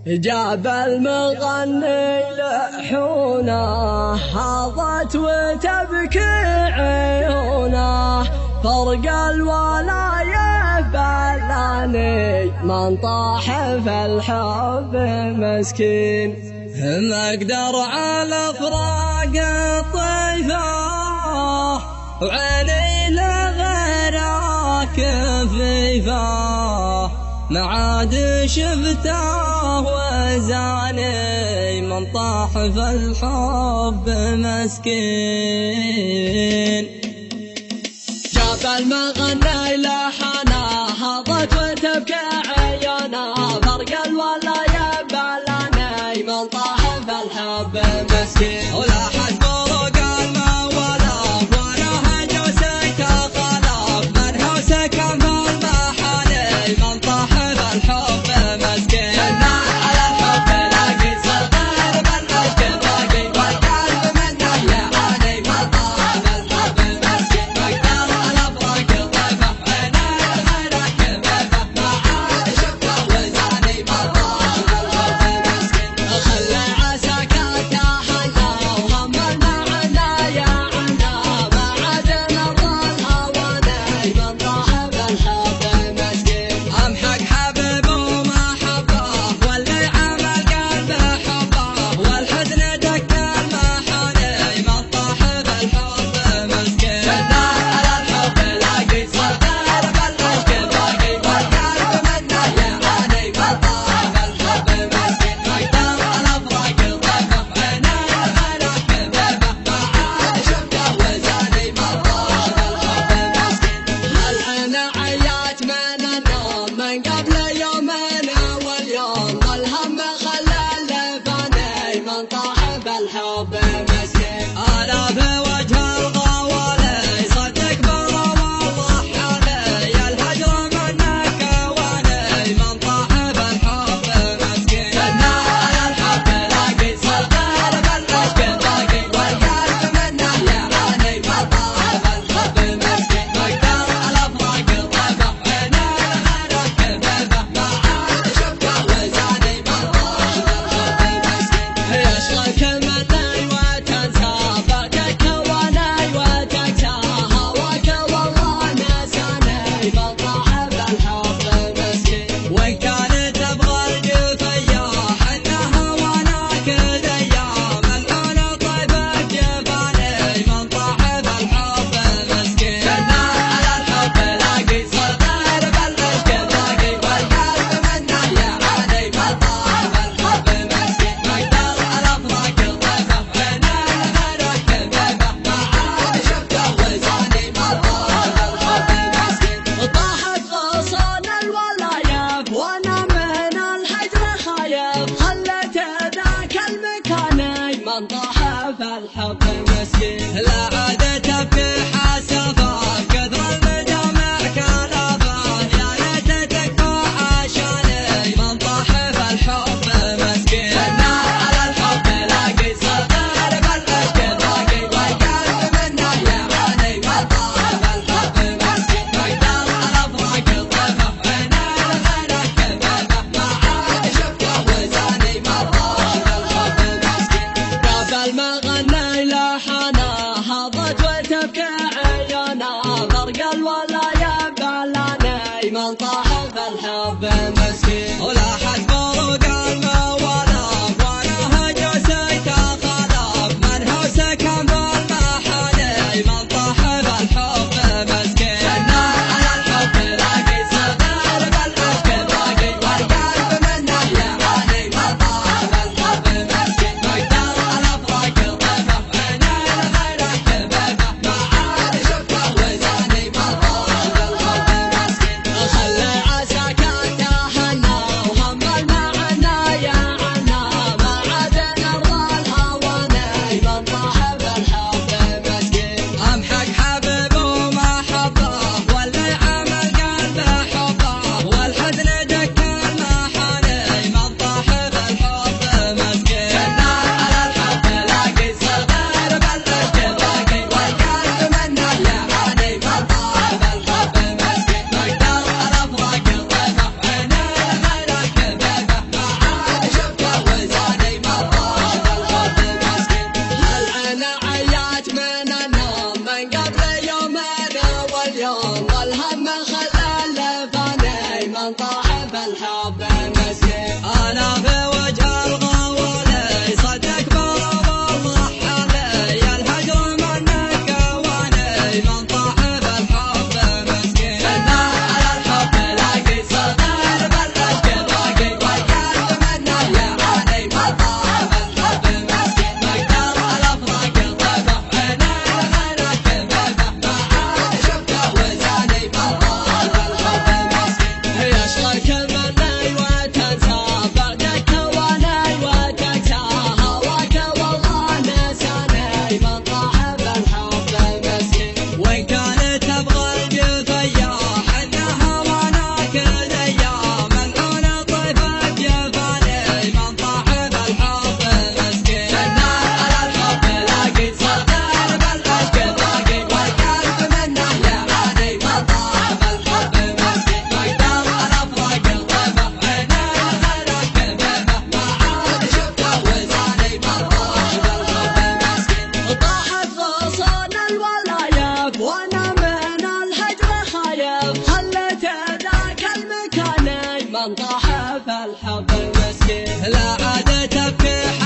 جاب المغني لحونه حاضت وتبكي عيونه، فرق الولاية بلاني من طاح في الحب مسكين. ما اقدر على فراق الطيفة وعيني لغيرك كفيفة، ما عاد شفته وزاني من طاح في الحب مسكين. جاب المغني لحنا هضت وتبكي عيونه، فرق الولاية بلاني من طاح في الحب مسكين. ولا حد فروق المولى ولا هج وسكى خلاف، من هو سكن في المحالي من طاح في الحب مسكين. على الحب لاقي صغير بالعشق باقي، والقلب منه يعاني من طاح في الحب مسكين. مقدر على فراق الطيفة عيني غيرك كفيفة، ما عاد شفته وزاني من طاح الحب مسكين. أنا في وجه الغوالي صدق برب الله علي الهجر منك قواني من طاح بالحب مسكين. شدنا على الحب لاقي صدر بالعشق باقي والقلب منه يعاني من طاح بالحب مسكين. مقدر الأفراق طفح عيني غيرك بيبه ما عاد شفته وزاني من طاح بالحب مسكين. يشغلك مني وتنسى بعدك واني وتنسى هواك والله نساني من طاح بالحب مسكين. وإن كانت تبغى البيوت اياه انها مناك الايام ملعون طيفك جفاني من طاح بالحب مسكين. شدنا على الحب لاقي صدر بالعشق باقي والقلب منه يعاني من طاح بالحب مسكين. مقدر الافراق طفح عيني غيرك بيبه ما عاد شفته وزاني من طاح بالحب مسكين. طاحت غصون الولايب وانا من الهجر خايف خليت ذاك المكان من طاح بالحب مسكين. لا عاد تبكي